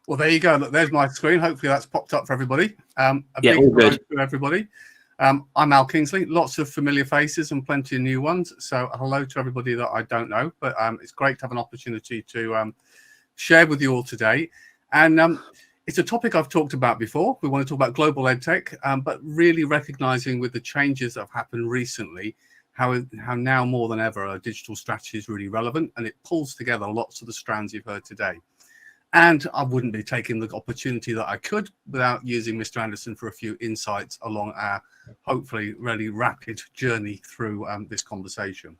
Well, there you go. Look, there's my screen. Hopefully that's popped up for everybody. A Yeah, big all hello good. to everybody. I'm Al Kingsley. Lots of familiar faces and plenty of new ones. So hello to everybody that I don't know. But it's great to have an opportunity to share with you all today. And it's a topic I've talked about before. We want to talk about global edtech, but really recognizing with the changes that have happened recently, how now more than ever a digital strategy is really relevant, and it pulls together lots of the strands you've heard today. And I wouldn't be taking the opportunity that I could without using Mr. Anderson for a few insights along our hopefully really rapid journey through this conversation.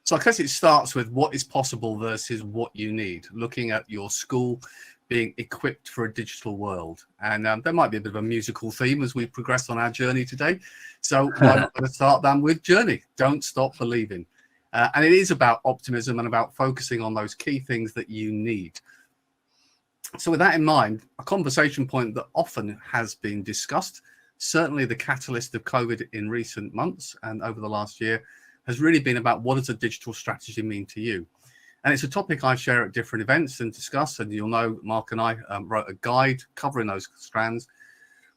So I guess it starts with what is possible versus what you need, looking at your school being equipped for a digital world. And there might be a bit of a musical theme as we progress on our journey today. So I'm going to start then with journey. Don't stop believing. And it is about optimism and about focusing on those key things that you need. So with that in mind, a conversation point that often has been discussed, certainly the catalyst of COVID in recent months and over the last year, has really been about what does a digital strategy mean to you? And it's a topic I share at different events and discuss, and you'll know Mark and I wrote a guide covering those strands.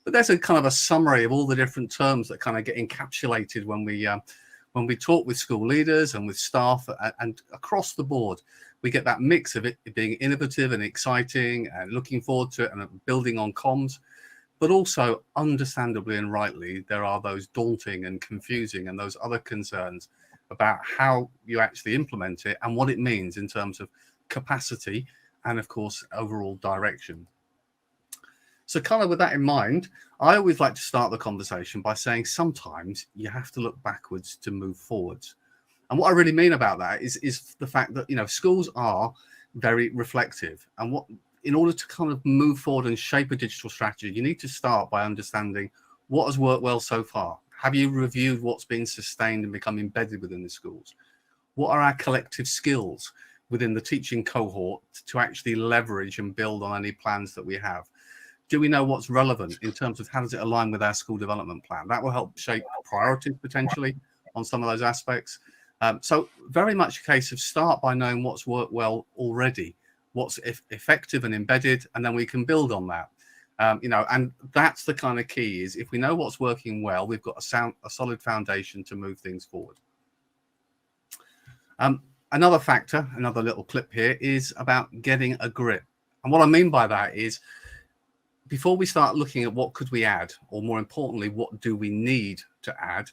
But there's a kind of a summary of all the different terms that kind of get encapsulated when we talk with school leaders and with staff, and across the board, we get that mix of it being innovative and exciting and looking forward to it and building on comms. But also, understandably and rightly, there are those daunting and confusing and those other concerns about how you actually implement it and what it means in terms of capacity and, of course, overall direction. So kind of with that in mind, I always like to start the conversation by saying sometimes you have to look backwards to move forwards. And what I really mean about that is the fact that, you know, schools are very reflective. And in order to kind of move forward and shape a digital strategy, you need to start by understanding what has worked well so far. Have you reviewed what's been sustained and become embedded within the schools? What are our collective skills within the teaching cohort to actually leverage and build on any plans that we have? Do we know what's relevant in terms of how does it align with our school development plan? That will help shape priorities potentially on some of those aspects. So very much a case of start by knowing what's worked well already, what's effective and embedded, and then we can build on that. You know, and that's the kind of key is if we know what's working well, we've got a solid foundation to move things forward. Another factor, another little clip here is about getting a grip. And what I mean by that is before we start looking at what could we add, or more importantly, what do we need to add,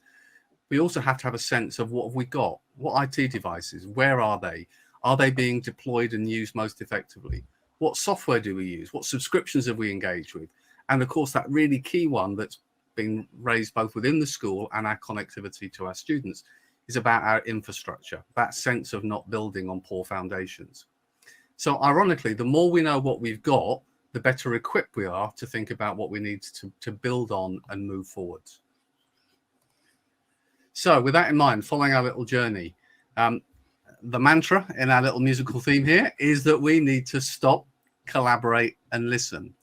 we also have to have a sense of what have we got? What IT devices? Where are they? Are they being deployed and used most effectively? What software do we use? What subscriptions have we engaged with? And of course, that really key one that's been raised both within the school and our connectivity to our students is about our infrastructure, that sense of not building on poor foundations. So ironically, the more we know what we've got, the better equipped we are to think about what we need to build on and move forwards. So with that in mind, following our little journey, the mantra in our little musical theme here is that we need to stop, collaborate and listen.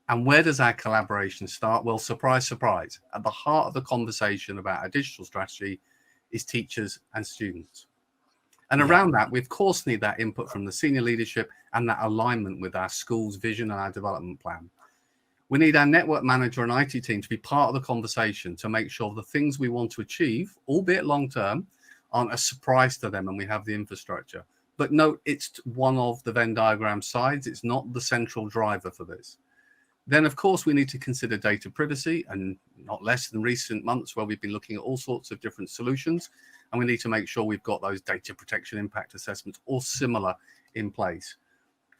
And where does our collaboration start? Well, surprise, surprise. At the heart of the conversation about our digital strategy is teachers and students. And around that, we of course need that input from the senior leadership and that alignment with our school's vision and our development plan. We need our network manager and IT team to be part of the conversation to make sure the things we want to achieve, albeit long-term, aren't a surprise to them and we have the infrastructure. But note, it's one of the Venn diagram sides. It's not the central driver for this. Then, of course, we need to consider data privacy, and not less than recent months where we've been looking at all sorts of different solutions. And we need to make sure we've got those data protection impact assessments or similar in place.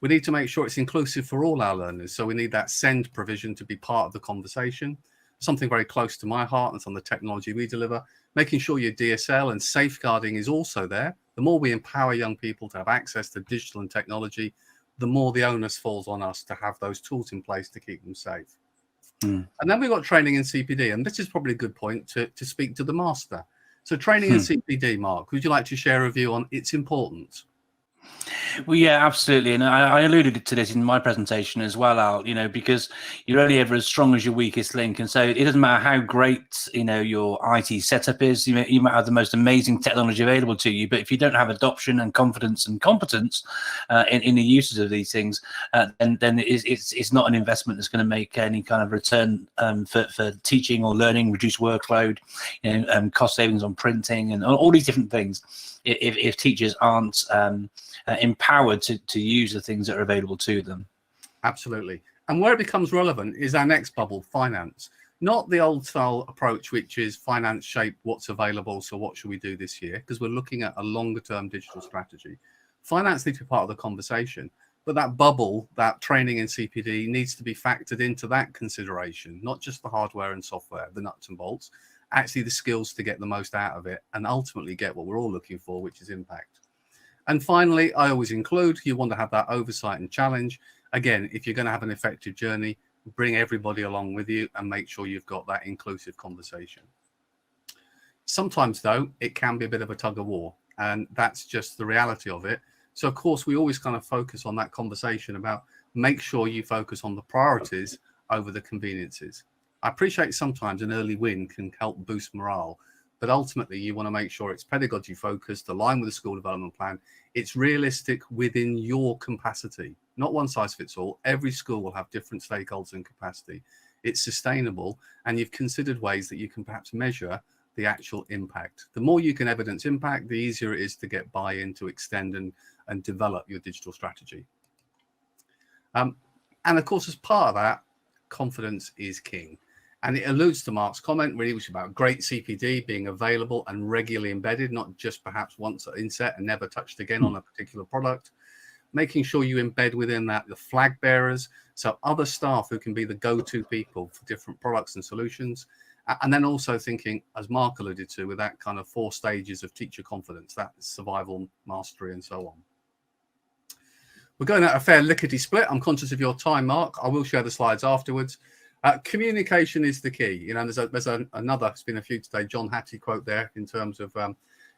We need to make sure it's inclusive for all our learners. So we need that send provision to be part of the conversation. Something very close to my heart, and it's on the technology we deliver, making sure your DSL and safeguarding is also there. The more we empower young people to have access to digital and technology, the more the onus falls on us to have those tools in place to keep them safe. And then we've got training in CPD, and this is probably a good point to speak to the master. So training in CPD, Mark, would you like to share a view on its importance? Well, yeah, absolutely. And I alluded to this in my presentation as well, Al, because you're only ever as strong as your weakest link. And so it doesn't matter how great, your IT setup is, you might have the most amazing technology available to you, but if you don't have adoption and confidence and competence in the uses of these things, then it's not an investment that's going to make any kind of return for teaching or learning, reduce workload, cost savings on printing and all these different things. If teachers aren't empowered to use the things that are available to them. Absolutely. And where it becomes relevant is our next bubble, finance. Not the old style approach, which is finance shaped what's available, so what should we do this year? Because we're looking at a longer term digital strategy. Finance needs to be part of the conversation, but that bubble, that training in CPD needs to be factored into that consideration, not just the hardware and software, the nuts and bolts, actually the skills to get the most out of it and ultimately get what we're all looking for, which is impact. And finally, I always include, you want to have that oversight and challenge. Again, if you're going to have an effective journey, bring everybody along with you and make sure you've got that inclusive conversation. Sometimes, though, it can be a bit of a tug of war, and that's just the reality of it. So, of course, we always kind of focus on that conversation about make sure you focus on the priorities over the conveniences. I appreciate sometimes an early win can help boost morale, but ultimately you want to make sure it's pedagogy focused, aligned with the school development plan. It's realistic within your capacity, not one size fits all. Every school will have different stakeholders and capacity. It's sustainable, and you've considered ways that you can perhaps measure the actual impact. The more you can evidence impact, the easier it is to get buy-in to extend and develop your digital strategy. And of course, as part of that, confidence is king. And it alludes to Mark's comment, really, which is about great CPD being available and regularly embedded, not just perhaps once at inset and never touched again on a particular product. Making sure you embed within that the flag bearers, so other staff who can be the go-to people for different products and solutions. And then also thinking, as Mark alluded to, with that kind of 4 stages of teacher confidence, that survival, mastery, and so on. We're going at a fair lickety split. I'm conscious of your time, Mark. I will share the slides afterwards. Communication is the key. There's another, it's been a few today, John Hattie quote there in terms of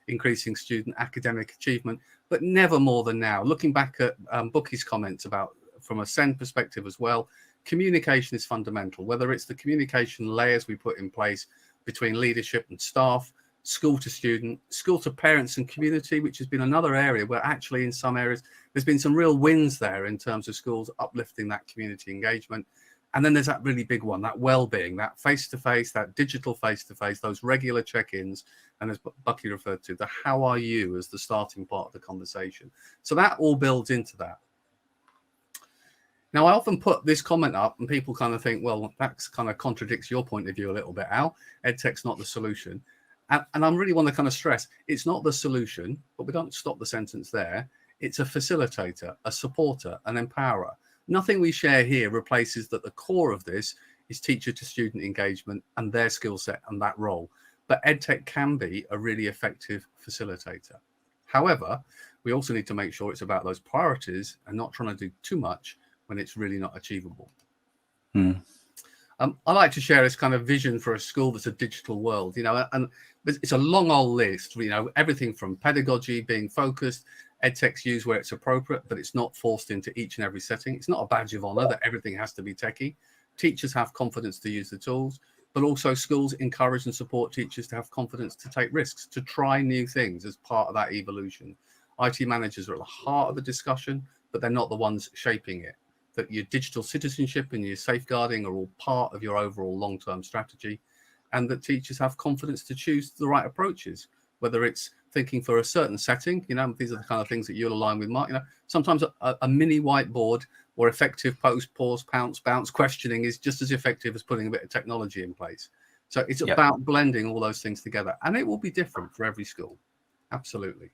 increasing student academic achievement, but never more than now. Looking back at Bookie's comments about, from a SEND perspective as well, communication is fundamental, whether it's the communication layers we put in place between leadership and staff, school to student, school to parents and community, which has been another area where actually in some areas, there's been some real wins there in terms of schools uplifting that community engagement. And then there's that really big one, that well-being, that face-to-face, that digital face-to-face, those regular check-ins, and as Bucky referred to, the how are you as the starting part of the conversation. So that all builds into that. Now, I often put this comment up and people kind of think, well, that kind of contradicts your point of view a little bit, Al. EdTech's not the solution. And I really want to kind of stress, it's not the solution, but we don't stop the sentence there. It's a facilitator, a supporter, an empowerer. Nothing we share here replaces that the core of this is teacher to student engagement and their skill set and that role. But EdTech can be a really effective facilitator. However, we also need to make sure it's about those priorities and not trying to do too much when it's really not achievable. I like to share this kind of vision for a school that's a digital world, and it's a long old list, everything from pedagogy being focused, EdTech's used where it's appropriate, but it's not forced into each and every setting. It's not a badge of honor that everything has to be techie. Teachers have confidence to use the tools, but also schools encourage and support teachers to have confidence to take risks, to try new things as part of that evolution. IT managers are at the heart of the discussion, but they're not the ones shaping it. That your digital citizenship and your safeguarding are all part of your overall long-term strategy, and that teachers have confidence to choose the right approaches, whether it's thinking for a certain setting, these are the kind of things that you'll align with, Mark. Sometimes a mini whiteboard or effective post, pause, pounce, bounce questioning is just as effective as putting a bit of technology in place. So it's about blending all those things together, and it will be different for every school. Absolutely.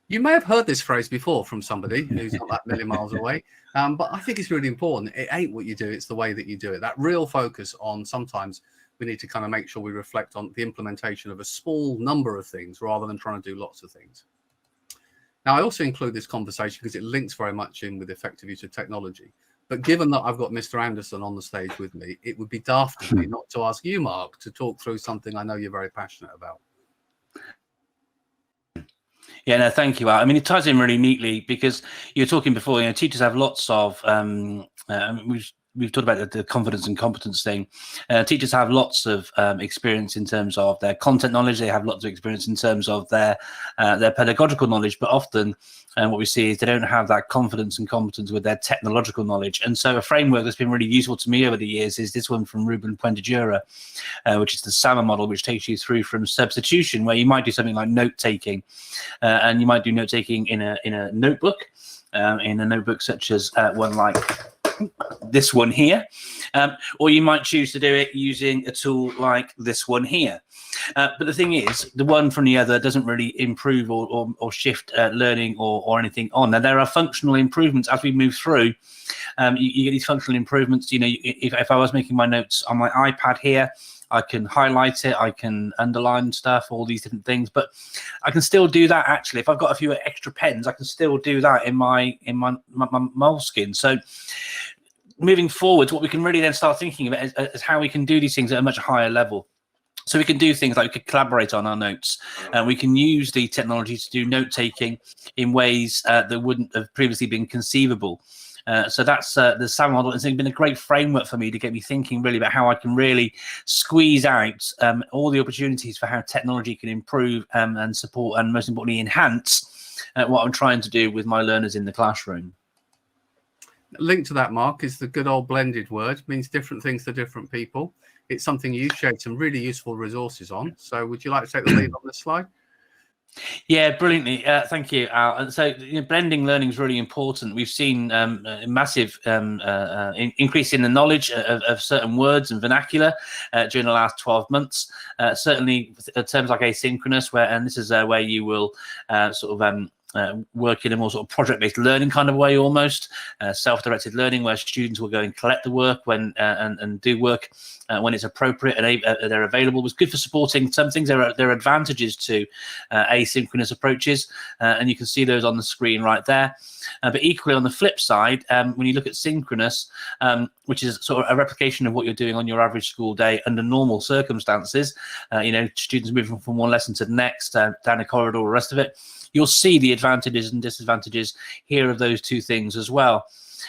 You may have heard this phrase before from somebody who's not that million miles away, but I think it's really important. It ain't what you do, it's the way that you do it. That real focus on sometimes we need to kind of make sure we reflect on the implementation of a small number of things rather than trying to do lots of things. Now, I also include this conversation because it links very much in with effective use of technology. But given that I've got Mr. Anderson on the stage with me, it would be daft of me not to ask you, Mark, to talk through something I know you're very passionate about. Yeah, no, thank you, Al. I mean, it ties in really neatly because you were talking before, teachers have lots of, we've talked about the confidence and competence thing. Teachers have lots of experience in terms of their content knowledge. They have lots of experience in terms of their pedagogical knowledge, but often what we see is they don't have that confidence and competence with their technological knowledge. And so a framework that's been really useful to me over the years is this one from Ruben Puentedura, which is the SAMA model, which takes you through from substitution, where you might do something like note-taking, and you might do note-taking in a notebook, such as one like this one here, or you might choose to do it using a tool like this one here. But the thing is, the one from the other doesn't really improve or shift learning or anything on. Now, there are functional improvements as we move through. You get these functional improvements. If I was making my notes on my iPad here, I can highlight it, I can underline stuff, all these different things, but I can still do that actually. If I've got a few extra pens, I can still do that in my Moleskine. So moving forward, what we can really then start thinking about is how we can do these things at a much higher level. So we can do things like we could collaborate on our notes, and we can use the technology to do note-taking in ways that wouldn't have previously been conceivable. So that's the SAM model. It's been a great framework for me to get me thinking really about how I can really squeeze out all the opportunities for how technology can improve and support, and most importantly, enhance what I'm trying to do with my learners in the classroom. Linked to that, Mark, is the good old blended word. It means different things to different people. It's something you shared some really useful resources on. So would you like to take the lead on this slide? Yeah, brilliantly. Thank you, Al. And so blending learning is really important. We've seen a massive increase in the knowledge of certain words and vernacular during the last 12 months. Certainly terms like asynchronous, and this is where you will work in a more sort of project-based learning kind of way, almost self-directed learning, where students will go and collect the work when and do work when it's appropriate and they're available. It's good for supporting some things. There are advantages to asynchronous approaches, and you can see those on the screen right there. But equally, on the flip side, when you look at synchronous, which is sort of a replication of what you're doing on your average school day under normal circumstances, students moving from one lesson to the next, down a corridor, the rest of it, you'll see the advantages and disadvantages here of those two things as well.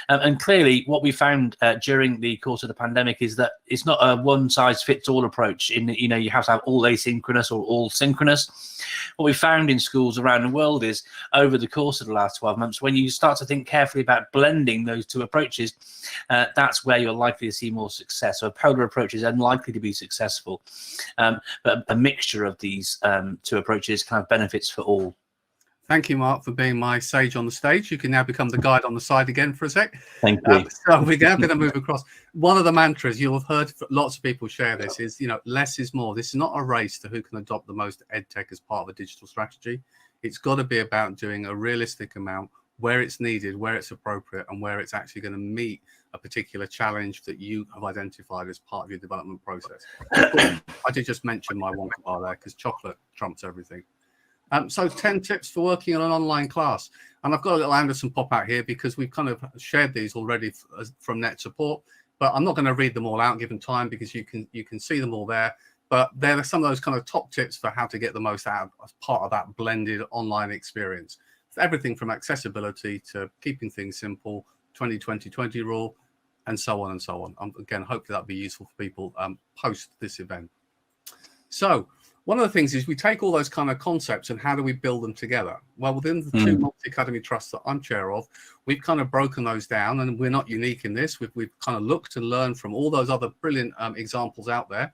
And clearly, what we found during the course of the pandemic is that it's not a one-size-fits-all approach. You have to have all asynchronous or all synchronous. What we found in schools around the world is, over the course of the last 12 months, when you start to think carefully about blending those two approaches, that's where you're likely to see more success. So a polar approach is unlikely to be successful, but a mixture of these two approaches kind of benefits for all. Thank you, Mark, for being my sage on the stage. You can now become the guide on the side again for a sec. Thank you. So we're now going to move across. One of the mantras you'll have heard lots of people share this is, less is more. This is not a race to who can adopt the most edtech as part of a digital strategy. It's got to be about doing a realistic amount where it's needed, where it's appropriate, and where it's actually going to meet a particular challenge that you have identified as part of your development process. I did just mention my Wonka bar there because chocolate trumps everything. So 10 tips for working on an online class. And I've got a little Anderson pop out here because we've kind of shared these already from Net Support, but I'm not going to read them all out given time because you can see them all there. But there are some of those kind of top tips for how to get the most out as part of that blended online experience. Everything from accessibility to keeping things simple, 20-20-20 rule, and so on and so on. Again, hopefully that'll be useful for people post this event. So one of the things is we take all those kind of concepts and how do we build them together? Well, within the two multi-academy trusts that I'm chair of, we've kind of broken those down, and we're not unique in this. We've kind of looked and learned from all those other brilliant examples out there.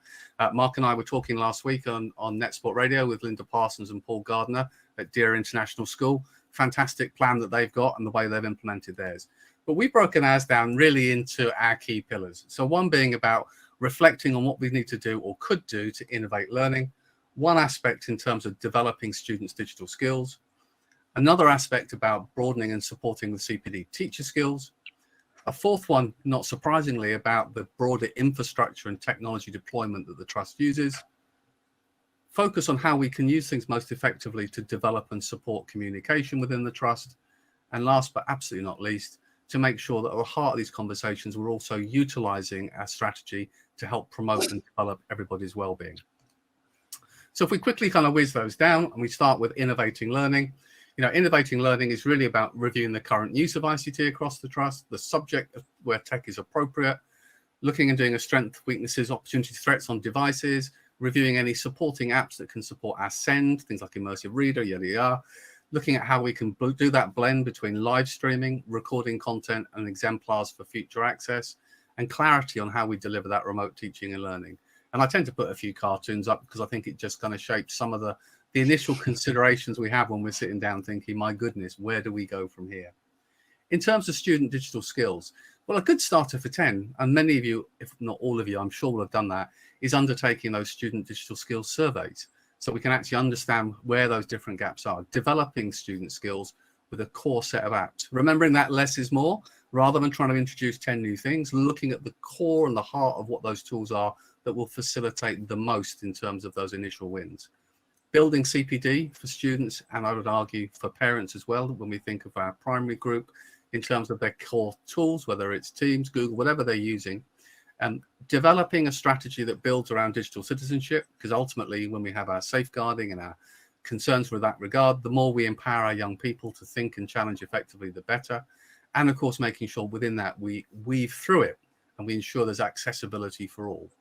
Mark and I were talking last week on Net Sport Radio with Linda Parsons and Paul Gardner at Deer International School. Fantastic plan that they've got and the way they've implemented theirs. But we've broken ours down really into our key pillars. So one being about reflecting on what we need to do or could do to innovate learning. One aspect in terms of developing students' digital skills. Another aspect about broadening and supporting the CPD teacher skills. A fourth one, not surprisingly, about the broader infrastructure and technology deployment that the trust uses. Focus on how we can use things most effectively to develop and support communication within the trust. And last but absolutely not least, to make sure that at the heart of these conversations, we're also utilizing our strategy to help promote and develop everybody's well-being. So if we quickly kind of whiz those down and we start with innovating learning, Innovating learning is really about reviewing the current use of ICT across the trust, the subject where tech is appropriate, looking and doing a strengths, weaknesses, opportunities, threats on devices, reviewing any supporting apps that can support our send, things like Immersive Reader, yada yada, looking at how we can do that blend between live streaming, recording content, and exemplars for future access, and clarity on how we deliver that remote teaching and learning. And I tend to put a few cartoons up because I think it just kind of shapes some of the initial considerations we have when we're sitting down thinking, my goodness, where do we go from here? In terms of student digital skills, well, a good starter for 10, and many of you, if not all of you, I'm sure will have done that, is undertaking those student digital skills surveys. So we can actually understand where those different gaps are, developing student skills with a core set of apps. Remembering that less is more, rather than trying to introduce 10 new things, looking at the core and the heart of what those tools are that will facilitate the most in terms of those initial wins. Building CPD for students, and I would argue for parents as well, when we think of our primary group, in terms of their core tools, whether it's Teams, Google, whatever they're using, and developing a strategy that builds around digital citizenship, because ultimately when we have our safeguarding and our concerns with that regard, the more we empower our young people to think and challenge effectively, the better. And of course, making sure within that we weave through it and we ensure there's accessibility for all.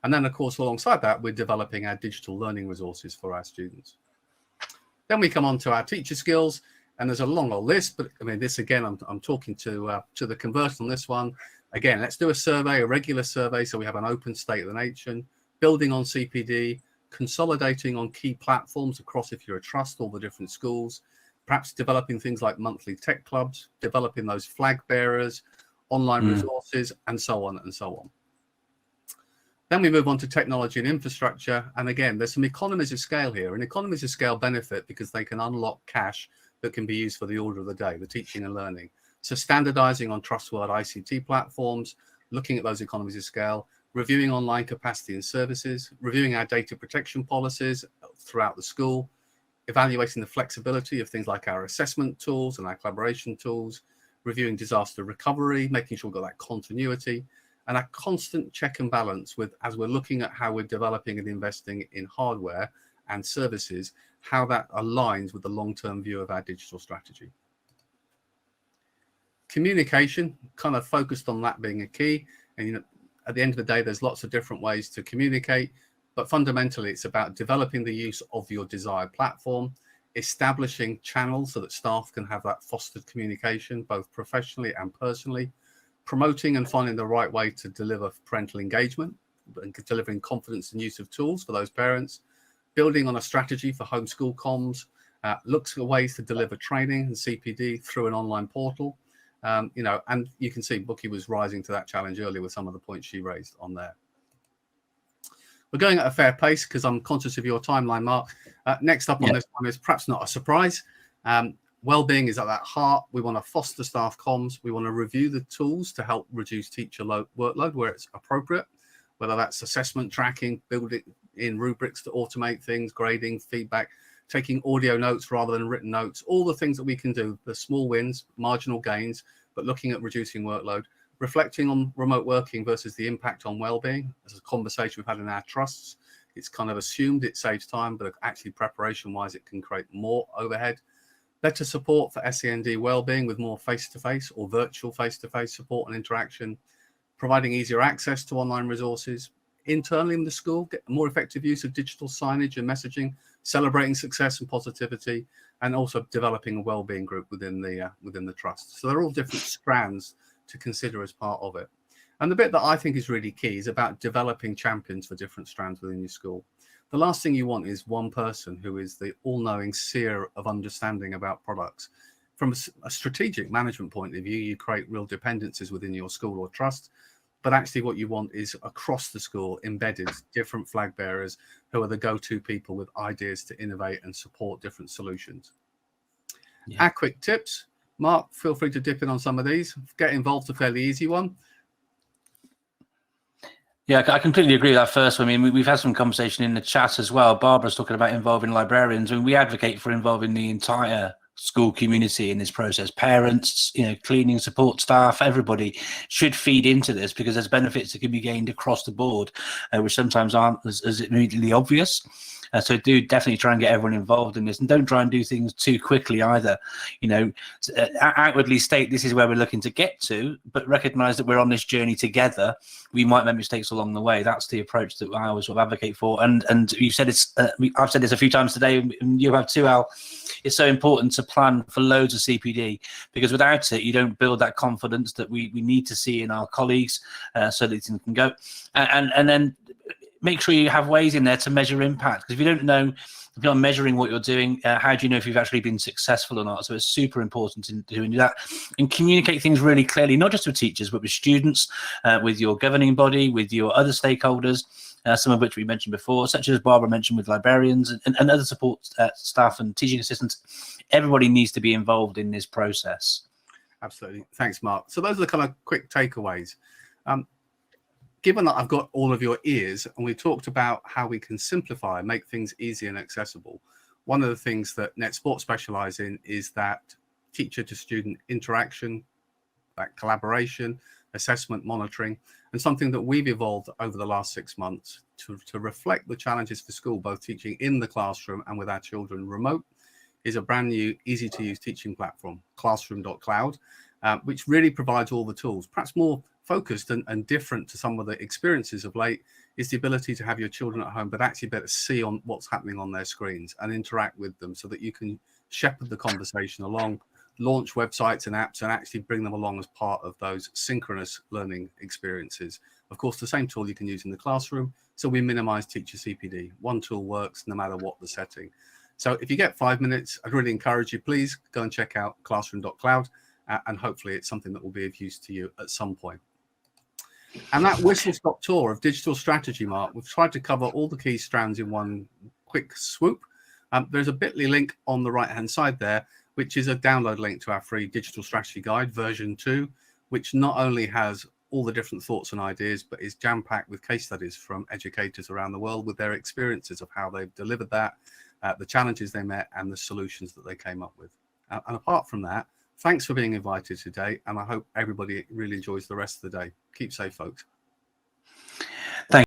And then, of course, alongside that, we're developing our digital learning resources for our students. Then we come on to our teacher skills, and there's a long old list, but I mean, this again, I'm talking to the convert on this one. Again, let's do a survey, a regular survey, so we have an open state of the nation, building on CPD, consolidating on key platforms across, if you're a trust, all the different schools, perhaps developing things like monthly tech clubs, developing those flag bearers, online resources, and so on and so on. Then we move on to technology and infrastructure. And again, there's some economies of scale here, and economies of scale benefit because they can unlock cash that can be used for the order of the day, the teaching and learning. So standardizing on trustworthy ICT platforms, looking at those economies of scale, reviewing online capacity and services, reviewing our data protection policies throughout the school, evaluating the flexibility of things like our assessment tools and our collaboration tools, reviewing disaster recovery, making sure we've got that continuity, and a constant check and balance with, as we're looking at how we're developing and investing in hardware and services, how that aligns with the long-term view of our digital strategy. Communication, kind of focused on that being a key. And at the end of the day, there's lots of different ways to communicate, but fundamentally it's about developing the use of your desired platform, establishing channels so that staff can have that fostered communication, both professionally and personally, promoting and finding the right way to deliver parental engagement and delivering confidence and use of tools for those parents, building on a strategy for homeschool comms, looks at ways to deliver training and CPD through an online portal. And you can see Bookie was rising to that challenge earlier with some of the points she raised on there. We're going at a fair pace because I'm conscious of your timeline, Mark. Next up on this one is perhaps not a surprise. Wellbeing is at that heart. We want to foster staff comms. We want to review the tools to help reduce teacher workload where it's appropriate, whether that's assessment tracking, building in rubrics to automate things, grading, feedback, taking audio notes rather than written notes, all the things that we can do, the small wins, marginal gains, but looking at reducing workload, reflecting on remote working versus the impact on wellbeing. This is a conversation we've had in our trusts. It's kind of assumed it saves time, but actually preparation-wise, it can create more overhead. Better support for SEND wellbeing with more face-to-face or virtual face-to-face support and interaction, providing easier access to online resources. Internally in the school, get more effective use of digital signage and messaging, celebrating success and positivity, and also developing a wellbeing group within the trust. So they're all different strands to consider as part of it. And the bit that I think is really key is about developing champions for different strands within your school. The last thing you want is one person who is the all-knowing seer of understanding about products. From a strategic management point of view, you create real dependencies within your school or trust. But actually what you want is across the school, embedded different flag bearers who are the go-to people with ideas to innovate and support different solutions. Our quick tips. Mark, feel free to dip in on some of these. Get involved, a fairly easy one. Yeah, I completely agree with that first one. I mean, we've had some conversation in the chat as well. Barbara's talking about involving librarians, and we advocate for involving the entire school community in this process. Parents, cleaning support staff, everybody should feed into this because there's benefits that can be gained across the board, which sometimes aren't as immediately obvious. So do definitely try and get everyone involved in this, and don't try and do things too quickly either. You know, outwardly state this is where we're looking to get to, but recognize that we're on this journey together. We might make mistakes along the way. That's the approach that I always sort of advocate for. And you said it's, I've said this a few times today, and you have too, Al. It's so important to plan for loads of CPD, because without it, you don't build that confidence that we need to see in our colleagues, so that things can go. And then make sure you have ways in there to measure impact, because if you don't know, if you're not measuring what you're doing, how do you know if you've actually been successful or not? So it's super important to do that, and communicate things really clearly, not just with teachers, but with students, with your governing body, with your other stakeholders, some of which we mentioned before, such as Barbara mentioned with librarians and other support staff and teaching assistants. Everybody needs to be involved in this process. Absolutely. Thanks, Mark. So those are the kind of quick takeaways. Given that I've got all of your ears and we talked about how we can simplify and make things easy and accessible, one of the things that NetSport specialize in is that teacher to student interaction, that collaboration, assessment, monitoring, and something that we've evolved over the last 6 months to reflect the challenges for school, both teaching in the classroom and with our children remote, is a brand new, easy to use teaching platform, classroom.cloud, which really provides all the tools. Perhaps more focused and different to some of the experiences of late is the ability to have your children at home, but actually better see on what's happening on their screens and interact with them, so that you can shepherd the conversation along, launch websites and apps, and actually bring them along as part of those synchronous learning experiences. Of course, the same tool you can use in the classroom, so we minimize teacher CPD. One tool works no matter what the setting. So if you get 5 minutes, I'd really encourage you, please go and check out classroom.cloud, and hopefully it's something that will be of use to you at some point. And that whistle-stop tour of digital strategy, Mark, we've tried to cover all the key strands in one quick swoop. There's a bit.ly link on the right-hand side there, which is a download link to our free digital strategy guide, version 2, which not only has all the different thoughts and ideas, but is jam-packed with case studies from educators around the world with their experiences of how they've delivered that, the challenges they met, and the solutions that they came up with. And apart from that, thanks for being invited today, and I hope everybody really enjoys the rest of the day. Keep safe, folks.